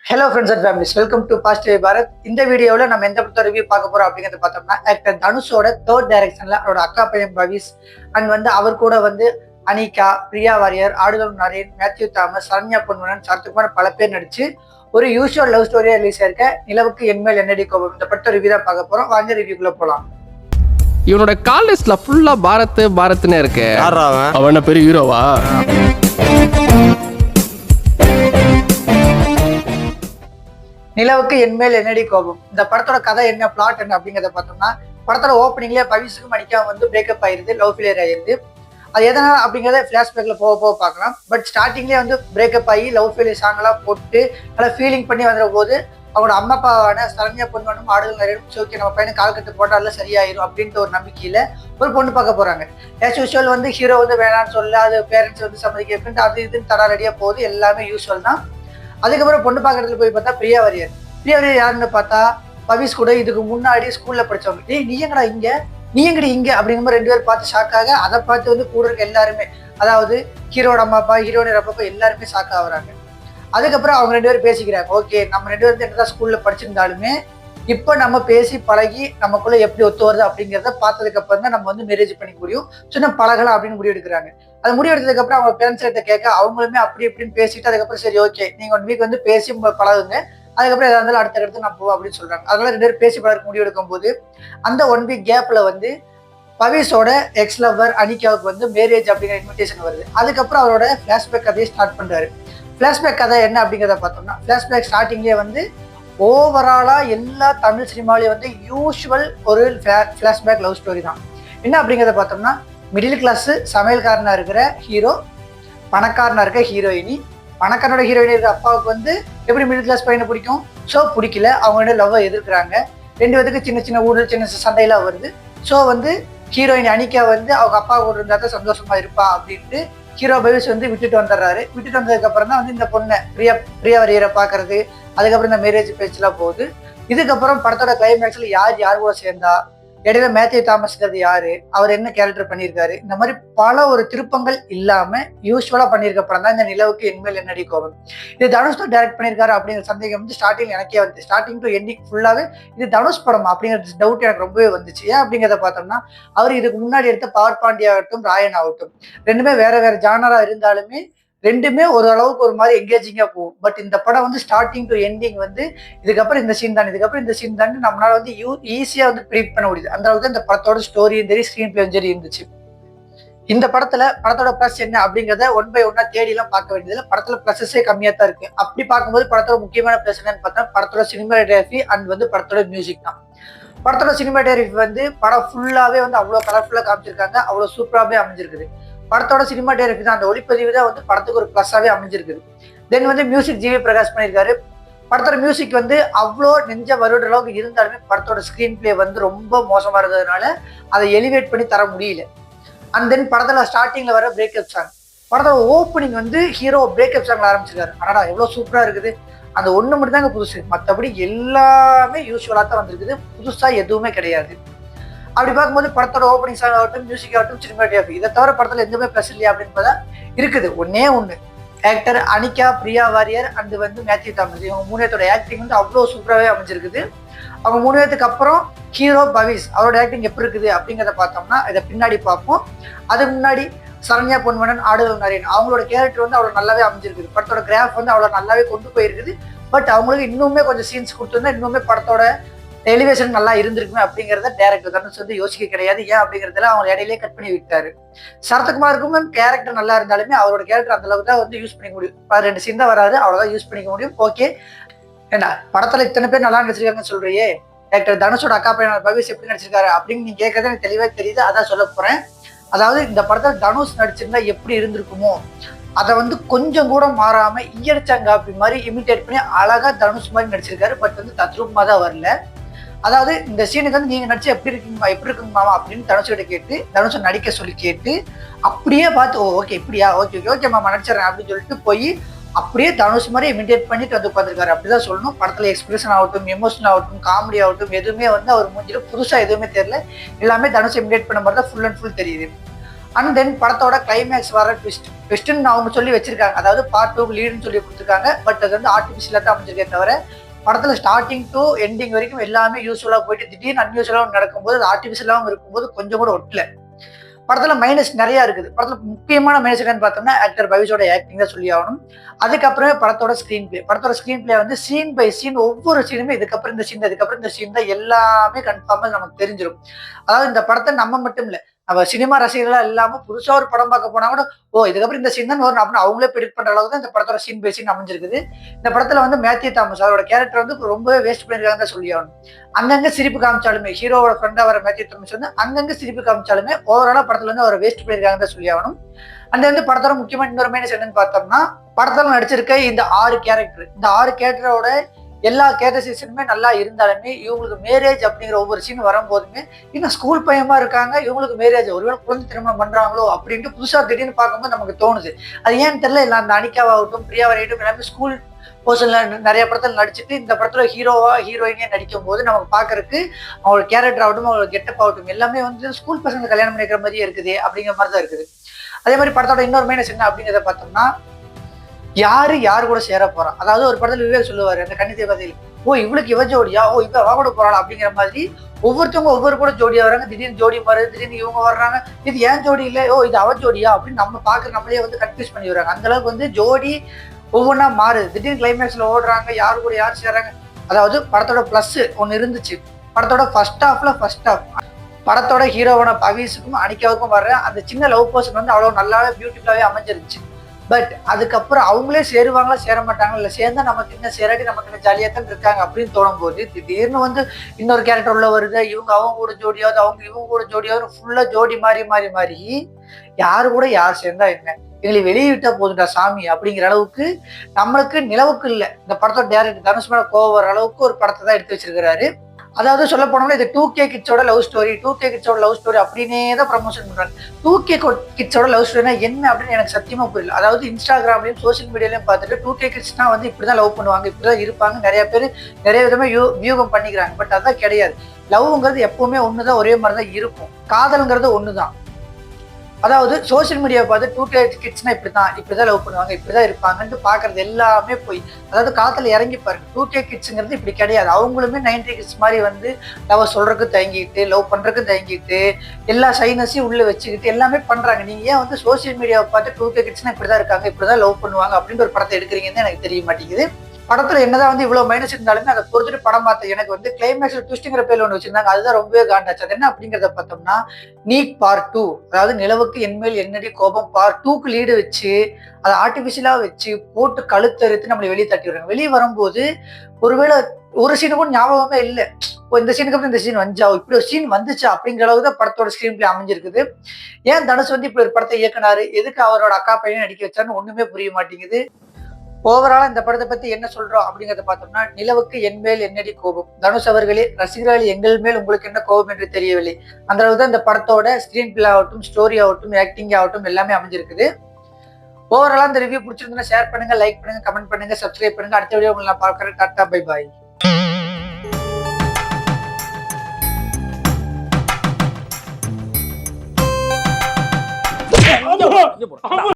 Hello friends and families, welcome to positive Bharat. இந்த வீடியோவில் நம்ம எந்த படத்தை ரிவ்யூ பார்க்க போறோம் அப்படிங்கிறத பார்த்தோம்னா, ஆக்டர் தனுஷோட தேர்ட் டைரக்ஷன்ல அவரோட அக்கா பையன் பவிஸ் அண்ட் அவர் கூட அனிகா, பிரியா வாரியர், ஆடுதல் நரேன், மேத்யூ தாமஸ், சரண்யா பொன்வனன், சரத்குமார் பல பேர் நடிச்சு ஒரு யூஷுவல் லவ் ஸ்டோரியா ரிலீஸ் ஆயிருக்க நிலவுக்கு என்மேல் என்னடி கோபம் இந்த படத்தை ரிவ்யூ தான் பார்க்க போறோம். வாங்க ரிவ்யூக்குள்ள போலாம். இவனோட கால் லிஸ்ட்ல ஃபுல்லா பாரத்னு இருக்கு. அவன் என்ன பெரிய ஹீரோவா? நிலவுக்கு என்மேல் என்னடி கோபம் இந்த படத்தோட கதை என்ன, பிளாட் என்ன அப்படிங்கிறத பார்த்தோம்னா, படத்தோட ஓப்பனிங்லேயே பவிஸுக்கும் அனிகாவும் பிரேக்கப் ஆயிருது, லவ் ஃபெயிலியர் ஆயிருது. அது எதனால அப்படிங்கிறத ஃபிளாஷ்பேக்ல போக பார்க்கலாம். பட் ஸ்டார்டிங்லேயே பிரேக்கப் ஆகி லவ் ஃபெயிலியர் சாங்கெல்லாம் போட்டு நல்லா ஃபீலிங் பண்ணி வந்துற போது அவங்களோட அம்மா அப்பாவான சரண்யா பொன்வனும் ஆடுதல் நிறைய ஓகே நம்ம பையனை கால் கட்டு போட்டால சரியாயிரும் அப்படின்ற ஒரு நம்பிக்கையில ஒரு பொண்ணு பார்க்க போறாங்க. ஆஸ் யூஸ்வல் ஹீரோ வேணான்னு சொல்ல, அது பேரண்ட்ஸ் சம்மதிக்க அது இதுன்னு தர ரெடியா போகுது, எல்லாமே யூஸ்வல் தான். அதுக்கப்புறம் பொண்ணு பார்க்கறதுல போய் பார்த்தா பிரியா வாரியர் யாருன்னு பார்த்தா பவிஸ் கூட இதுக்கு முன்னாடி ஸ்கூல்ல படிச்சவங்க. நீ எங்கடி இங்க அப்படிங்கிற மாதிரி ரெண்டு பேரும் பார்த்து ஷாக்காக, அதை பார்த்து கூட இருக்க எல்லாருமே, அதாவது ஹீரோட அம்மா அப்பா, ஹீரோட அப்பா எல்லாருமே ஷாக் ஆகுறாங்க. அதுக்கப்புறம் அவங்க ரெண்டு பேரும் பேசிக்கிறாங்க. ஓகே, நம்ம ரெண்டு பேரும் என்னதான் ஸ்கூல்ல படிச்சிருந்தாலுமே இப்போ நம்ம பேசி பழகி நமக்குள்ள எப்படி ஒத்து வருது அப்படிங்கிறத பார்த்ததுக்கு அப்புறம் தான் நம்ம மேரேஜ் பண்ணிக்க முடியும், சின்ன பழகலாம் அப்படின்னு முடிவு எடுக்கிறாங்க. அது முடிவு எடுத்ததுக்கு அப்புறம் அவங்க பேரண்ட்ஸ் கிட்ட கேட்க, அவங்களுமே அப்படி இப்படின்னு பேசிட்டு அதுக்கப்புறம் சரி ஓகே நீங்க 1 வீக் பேசி பழகுங்க, அதுக்கப்புறம் எதாவது இருந்தாலும் அடுத்த நான் போவோம் அப்படின்னு சொல்றாங்க. அதனால 2 பேரும் பேசி பழக முடிவு எடுக்கும் போது அந்த 1 வீக் கேப்ல பவிஸோட எக்ஸ் லவர் அனிகாவுக்கு மேரேஜ் அப்படிங்கிற இன்விடேஷன் வருது. அதுக்கப்புறம் அவரோட பிளாஷ்பேக் கதையை ஸ்டார்ட் பண்றாரு. பிளாஷ்பேக் கதை என்ன அப்படிங்கிறத பார்த்தோம்னா, பிளாஷ்பேக் ஸ்டார்டிங்லேயே ஓவராலா எல்லா தமிழ் சினிமாவிலேயும் யூஷுவல் ஒரு பிளாஷ்பேக் லவ் ஸ்டோரி தான். என்ன அப்படிங்கிறத பார்த்தோம்னா, மிடில் கிளாஸ் சமையல்காரனா இருக்கிற ஹீரோ, பணக்காரனா இருக்க ஹீரோயினி, பணக்காரனோட ஹீரோயினி இருக்கிற அப்பாவுக்கு எப்படி மிடில் கிளாஸ் பையனை பிடிக்கும், ஸோ பிடிக்கல, அவங்களோட லவ்வை எதிர்க்கிறாங்க. 2 பேருக்கு சின்ன சின்ன ஊழல், சின்ன சண்டையெல்லாம் வருது. ஸோ ஹீரோயின் அனிகா அவங்க அப்பா கூட இருந்தால் தான் சந்தோஷமா இருப்பா அப்படின்ட்டு ஹீரோ பவிஸ் விட்டுட்டு வந்துடுறாரு. விட்டுட்டு வந்ததுக்கு அப்புறம் தான் இந்த பொண்ணை பிரியா வாரியரை பார்க்கறது, அதுக்கப்புறம் இந்த மேரேஜ் பேச்செல்லாம் போகுது. இதுக்கப்புறம் படத்தோட கிளைமேக்ஸ்ல யார் கூட சேர்ந்தா, இடையில மேத்யூ தாமஸ்ங்கிறது யாரு, அவர் என்ன கேரக்டர் பண்ணியிருக்காரு, இந்த மாதிரி பல ஒரு திருப்பங்கள் இல்லாம யூஸ்வலா பண்ணியிருக்க படம் தான் இந்த நிலவுக்கு என்மேல் என்னடி கோபம். இது தனுஷ் தான் டைரக்ட் பண்ணியிருக்காரு அப்படிங்கிற சந்தேகம் ஸ்டார்டிங் எனக்கே ஸ்டார்டிங் டு எண்டிங் ஃபுல்லாவே இது தனுஷ் படம் அப்படிங்கிற டவுட் எனக்கு ரொம்பவே வந்துச்சு. ஏன் அப்படிங்கிறத பார்த்தோம்னா, அவர் இதுக்கு முன்னாடி எடுத்த பவர் பாண்டியா ஆகட்டும், ராயன் ஆகட்டும், ரெண்டுமே வேற ஜானரா இருந்தாலுமே ரெண்டுமே ஒரு அளவுக்கு ஒரு மாதிரி எங்கேஜிங்கா போகும். பட் இந்த படம் ஸ்டார்டிங் டு எண்டிங் இதுக்கப்புறம் இந்த சீன் தான், இதுக்கப்புறம் இந்த சீன் தான் நம்மளால ஈஸியா ப்ரீட் பண்ண முடியுது. அந்த அளவுக்கு இந்த படத்தோட ஸ்டோரியும் சரி, ஸ்கிரீன் பிளேயும் சரி இருந்துச்சு. இந்த படத்தோட பிளஸ் என்ன அப்படிங்கிறத 1 by 1 தேடி எல்லாம் பார்க்க வேண்டியதுல படத்துல பிளஸஸே கம்மியா தான் இருக்கு. அப்படி பார்க்கும்போது படத்தோட முக்கியமான பிளஸ் என்னன்னு பார்த்தா படத்தோட சினிமாட்டோகிராஃபி அண்ட் படத்தோட மியூசிக் தான். படத்தோட சினிமாட்டோகிராஃபி படம் ஃபுல்லாவே அவ்வளவு கலர்ஃபுல்லா காமிச்சிருக்காங்க, அவ்வளவு சூப்பராகவே அமைஞ்சிருக்குது. படத்தோட சினிமாட்டோகிராஃபி தான், அந்த ஒளிப்பதிவு தான் படத்துக்கு ஒரு பிளஸ்ஸாவே அமைஞ்சிருக்குது. தென் மியூசிக் ஜிவி பிரகாஷ் பண்ணியிருக்காரு. படத்தோட மியூசிக் அவ்வளோ நெஞ்ச வருட அளவுக்கு இருந்தாலுமே படத்தோட ஸ்கிரீன் பிளே ரொம்ப மோசமா இருந்ததுனால அதை எலிவேட் பண்ணி தர முடியல. அண்ட் தென் படத்துல ஸ்டார்டிங்ல வர பிரேக்கப் சாங், படத்தோட ஓப்பனிங் ஹீரோ பிரேக்கப் சாங்ல ஆரம்பிச்சிருக்காரு. ஆனா எவ்வளவு சூப்பரா இருக்குது. அந்த ஒண்ணு மட்டும் தாங்க புதுசு, மற்றபடி எல்லாமே யூஸ்வலா தான் வந்திருக்குது, புதுசா எதுவுமே கிடையாது. அப்படி பார்க்கும்போது படத்தோட ஓப்பனிங் சாங் ஆகட்டும், மியூசிக் ஆகட்டும், சினிமாட்டோகிராஃபி, இதை தவிர படத்துல எதுவுமே பிளஸ் இல்லையா அப்படின்னு பார்த்தா இருக்குது. ஒண்ணு ஆக்டர் அனிகா, பிரியா வாரியர் அண்ட் மேத்யூ தாமஸ், இவங்க 3 பேர்த்தோட ஆக்டிங் அவ்வளோ சூப்பராகவே அமைஞ்சிருக்குது. அவங்க 3 பேர்த்துக்கு அப்புறம் ஹீரோ பவிஸ் அவரோட ஆக்டிங் எப்படி இருக்குது அப்படிங்கிறத பார்த்தோம்னா இதை பின்னாடி பார்ப்போம். அதுக்கு முன்னாடி சரண்யா பொன்வனன், ஆடுதல் நரேன், அவங்களோட கேரக்டர் அவ்வளோ நல்லாவே அமைஞ்சிருக்குது. படத்தோட கிராஃப் அவ்வளோ நல்லாவே கொண்டு போயிருக்குது. பட் அவங்களுக்கு இன்னுமே கொஞ்சம் சீன்ஸ் கொடுத்துருந்தா இன்னுமே படத்தோட எலிவேஷன் நல்லா இருந்திருக்குமே அப்படிங்கிறத டைரக்டர் தனுஷ் யோசிக்க கிடையாது. ஏன் அப்படிங்கிறதுல அவங்க இடையிலேயே கட் பண்ணி விட்டாரு. சரத்குமாருக்கும் கேரக்டர் நல்லா இருந்தாலுமே அவரோட கேரக்டர் அந்த அளவுக்கு தான் யூஸ் பண்ணிக்க முடியும். 2 சீன் தான் வராது, அவ்வளவுதான் யூஸ் பண்ணிக்க முடியும். ஓகே, ஏன்னா படத்துல இத்தனை பேர் நல்லா நடிச்சிருக்காங்கன்னு சொல்றியே, டாக்டர் தனுஷோட அக்கா பையன் பவிஸ் எப்படி நடிச்சிருக்காரு அப்படின்னு நீங்க கேட்கறது எனக்கு தெளிவா தெரியுது. அதான் சொல்ல போறேன். அதாவது இந்த படத்துல தனுஷ் நடிச்சிருந்தா எப்படி இருந்திருக்குமோ அதை கொஞ்சம் கூட மாறாம ஈயடிச்சாங்காப்பி மாதிரி இமிட்டேட் பண்ணி அழகா தனுஷ் மாதிரி நடிச்சிருக்காரு. பட் தத்ரூபமா தான் வரல. அதாவது இந்த சீனுக்கு நீங்க நடிச்சு எப்படி இருக்குங்க மாமா அப்படின்னு தனுஷிட்ட கேட்டு, தனுஷை நடிக்க சொல்லி கேட்டு, அப்படியே பார்த்து ஓகே இப்படியா, ஓகே மாமா நடிச்சிடறேன் அப்படின்னு சொல்லிட்டு போய் அப்படியே தனுஷ் மாதிரி இமிட்டேட் பண்ணிட்டு உட்காந்துருக்காரு. அப்படிதான் சொல்லணும். படத்துல எக்ஸ்பிரஷன் ஆகட்டும், எமோஷன் ஆகட்டும், காமெடி ஆகட்டும், எதுவுமே அவர் மூஞ்சில புதுசா எதுவுமே தெரியல. எல்லாமே தனுஷ் இமிட்டேட் பண்ண மாதிரி தான் ஃபுல் அண்ட் ஃபுல் தெரியுது. அண்ட் தென் படத்தோட கிளைமேக்ஸ் வர ட்விஸ்ட்னு அவங்க சொல்லி வச்சிருக்காங்க. அதாவது பார்ட் 2 லீடுன்னு சொல்லி கொடுத்துருக்காங்க. பட் அது வந்து ஆர்டிஃபிஷியலாக தான் அமைஞ்சிருக்கே தவிர படத்துல ஸ்டார்டிங் டு எண்டிங் வரைக்கும் எல்லாமே யூஸ்ஃபுல்லாக போயிட்டு திடீர்னு அன்யூஸ்வலாகவும் நடக்கும்போது அது ஆர்டிஃபிஷியலாகவும் இருக்கும்போது கொஞ்சம் கூட ஒட்டல. படத்துல மைனஸ் நிறைய இருக்குது. படத்துல முக்கியமான மைனஸ் என்னன்னு பார்த்தோம்னா ஆக்டர் பவிஷோட ஆக்டிங் தான் சொல்லி ஆகணும். அதுக்கப்புறமே படத்தோட ஸ்கிரீன் பிளே வந்து சீன் பை சீன் ஒவ்வொரு சீனுமே இதுக்கப்புறம் இந்த சீன் அதுக்கப்புறம் இந்த சீன் தான் எல்லாமே கன்ஃபார்மாக நமக்கு தெரிஞ்சிடும். அதாவது இந்த படத்தை நம்ம மட்டும் இல்லை, நம்ம சினிமா ரசிகர்களா இல்லாம புதுசா ஒரு படம் பார்க்க போனா கூட இதுக்கப்புறம் இந்த சீன் தான் வரும் அப்படின்னு அவங்களே ப்ரெடிக்ட் பண்ற அளவுக்கு தான் இந்த படத்தோட சீன் பை சீன் அமைஞ்சிருக்குது. இந்த படத்துல வந்து மேத்யூ தாமஸ் அவரோட கேரக்டர் வந்து ரொம்பவே வேஸ்ட் பண்ணிருக்காங்க தான் சொல்லி ஆகணும். அங்கங்க சிரிப்பு காமிச்சாலுமே ஹீரோவோட ஃப்ரெண்டா வர மேத்யூ தாமஸ் வந்து அங்கங்க சிரிப்பு காமிச்சாலுமே ஓவராலா படத்துல வந்து அவரை வேஸ்ட் பண்ணிருக்காங்க தான் சொல்லி ஆகணும். அந்த வந்து படத்தோட முக்கியமான இன்னொரு மைனஸ் என்னன்னு பார்த்தோம்னா படத்துல நடிச்சிருக்க இந்த 6 கேரக்டரோட எல்லா கேரக்டரைசேஷனுமே நல்லா இருந்தாலுமே இவங்களுக்கு மேரேஜ் அப்படிங்கிற ஒவ்வொரு சீன் வரும்போதுமே இன்னும் ஸ்கூல் பையமா இருக்காங்க, இவங்களுக்கு மேரேஜ் ஒருவேளை குழந்தை திருமணம் பண்றாங்களோ அப்படின்ட்டு புதுசா திடீர்னு பார்க்கும்போது நமக்கு தோணுது. அது ஏன்னு தெரியல. இல்லை அந்த அனிகாவாகட்டும் பிரியாவாகட்டும் எல்லாமே ஸ்கூல் போர்ஷன்ல நிறைய படத்துல நடிச்சுட்டு இந்த படத்துல ஹீரோயினே நடிக்கும் போது நமக்கு பாக்குறதுக்கு அவங்களோட கேரக்டர் ஆகட்டும் அவங்களோட கெட்டப் ஆகட்டும் எல்லாமே வந்து ஸ்கூல் பசங்க கல்யாணம் பண்ணிக்கிற மாதிரியே இருக்குது அப்படிங்கிற மாதிரி தான் இருக்குது. அதே மாதிரி படத்தோட இன்னொரு மைனஸ் என்ன அப்படிங்கிறத பார்த்தோம்னா யாரு கூட சேர போறா. அதாவது ஒரு படத்துல விவேக் சொல்லுவாரு அந்த கன்னித்திய கதையில் இவளுக்கு இவ ஜோடியா இப்ப அவ கூட போறாளா அப்படிங்கிற மாதிரி ஒவ்வொருத்தவங்க ஒவ்வொரு கூட ஜோடியா வராங்க. திடீர்னு ஜோடி மாறுது, திடீர்னு இவங்க வர்றாங்க, இது ஏன் ஜோடி இல்லை இது அவ ஜோடியா அப்படின்னு நம்மளே வந்து கன்ஃபியூஸ் பண்ணி வர்றாங்க. அந்த அளவுக்கு வந்து ஜோடி ஒவ்வொன்றா மாறுது. திடீர்னு கிளைமேக்ஸ்ல ஓடுறாங்க, யாரு கூட யார் சேர்றாங்க. அதாவது படத்தோட பிளஸ் ஒன்னு இருந்துச்சு. படத்தோட ஃபர்ஸ்ட் ஹாஃப் படத்தோட ஹீரோவான பவிஸுக்கும் அனிகாவுக்கும் வர்ற அந்த சின்ன லவ் போர்ஷன் வந்து அவ்வளவு நல்லாவே பியூட்டிஃபுல்லாவே அமைஞ்சிருச்சு. பட் அதுக்கப்புறம் அவங்களே சேருவாங்களா சேர மாட்டாங்களா, இல்லை சேர்ந்தா நமக்கு என்ன சேராட்டி நமக்கு என்ன ஜாலியாக தான் இருக்காங்க அப்படின்னு தோணும் போது திடீர்னு வந்து இன்னொரு கேரக்டர் உள்ள வருது. அவங்க கூட ஜோடியாவது இவங்க கூட ஜோடியாவது ஃபுல்லா ஜோடி மாறி யாரு கூட யார் சேர்ந்தா என்ன, எங்களை வெளியிட்டா போதுண்டா சாமி அப்படிங்கிற அளவுக்கு நம்மளுக்கு நிலவுக்கு இல்லை. இந்த படத்தோட டைரக்டர் தனுஷ் மேல கோவம் வர அளவுக்கு ஒரு படத்தை தான் எடுத்து வச்சிருக்கிறாரு. அதாவது சொல்ல போனோம்னா இது 2K கிட்ஸோட லவ் ஸ்டோரி அப்படின்னே தான் ப்ரமோஷன் பண்றாங்க. 2K கிட்ஸோட லவ் ஸ்டோரினா என்ன அப்படின்னு எனக்கு சத்தியமா புரியல. அதாவது இன்ஸ்டாகிராம்லயும் சோசியல் மீடியாலையும் பார்த்துட்டு 2K கிட்ஸ்னா வந்து இப்படிதான் லவ் பண்ணுவாங்க, இப்படிதான் இருப்பாங்க, நிறைய பேர் நிறைய விதமா வியூகம் பண்ணிக்கிறாங்க. பட் அதான் கிடையாது. லவ்ங்கிறது எப்பவுமே ஒண்ணுதான், ஒரே மாதிரிதான் இருக்கும். காதல்ங்கிறது ஒண்ணுதான். அதாவது சோசியல் மீடியாவை பார்த்து 2K கிட்ஸ்னா இப்படிதான் லவ் பண்ணுவாங்க, இப்படிதான் இருப்பாங்கன்ட்டு பாக்குறது எல்லாமே போய். அதாவது காத்துல இறங்கி பாருங்க. 2K கிட்ஸுங்கிறது இப்படி கிடையாது. அவங்களுமே 90 கிட்ஸ் மாதிரி வந்து லவ் சொல்றதுக்கு தயங்கிட்டு, லவ் பண்றதுக்கு தயங்கிட்டு, எல்லா சைனஸையும் உள்ள வச்சுக்கிட்டு எல்லாமே பண்றாங்க. நீங்க ஏன் வந்து சோசியல் மீடியாவை பார்த்து 2K கிட்ஸ்னா இப்படிதான் இருக்காங்க, இப்படிதான் லவ் பண்ணுவாங்க அப்படின்ற ஒரு படத்தை எடுக்கிறீங்கன்னு எனக்கு தெரிய மாட்டேங்குது. படத்துல என்னதான் வந்து இவ்வளவு மைனஸ் இருந்தாலுமே அதை பொறுத்துட்டு படம் பார்த்த எனக்கு வந்து கிளைமேக்ஸ்ல ட்விஸ்ட்ங்கிற பேர்ல ஒன்று வச்சிருந்தாங்க. அதுதான் ரொம்பவே காண்டாச்சு. அது என்ன அப்படிங்கிறத பார்த்தோம்னா நீட் பார்ட் 2, அதாவது நிலவுக்கு என்மேல் என்னடி கோபம் பார்ட் 2க்கு லீடு வச்சு அதை ஆர்டிபிஷியலா வச்சு போட்டு கழுத்தறுத்து நம்மளை வெளியே தட்டி விடுறாங்க. வெளியே வரும்போது ஒருவேளை ஒரு சீனு கூட ஞாபகமே இல்லை. இந்த சீனுக்கு அப்புறம் இந்த சீன் வந்துச்சா, இப்படி ஒரு சீன் வந்துச்சா அப்படிங்கிற அளவுக்கு தான் படத்தோட ஸ்கிரீன் பிளே அமைஞ்சிருக்குது. ஏன் தனுஷ் வந்து இப்படி ஒரு படத்தை இயக்குனாரு, எதுக்கு அவரோட அக்கா பையனை நடிக்க வச்சாருன்னு ஒண்ணுமே புரிய மாட்டேங்குது. ஓவராலா இந்த படத்தை பத்தி என்ன சொல்றோம் அப்படிங்கறத பார்த்தோம்னா நிலவுக்கு என் மேல் என்னடி கோபம், தனுஷ் அவர்களே ரசிகர்கள் எங்கள் மேல் உங்களுக்கு என்ன கோபம் என்று தெரியவில்லை. அந்த அளவுக்கு தான் இந்த படத்தோட ஸ்கிரீன் பிளே ஆகட்டும், ஸ்டோரி ஆகட்டும், ஆக்டிங் ஆகட்டும் எல்லாமே அமைஞ்சிருக்குது. ஓவராலா இந்த ரிவ்யூ பிடிச்சிருந்தா ஷேர் பண்ணுங்க, லைக் பண்ணுங்க, கமெண்ட் பண்ணுங்க, சப்ஸ்கிரைப் பண்ணுங்க. அடுத்த வீடியோ உங்களை நான் பார்க்கறேன். Tata bye bye.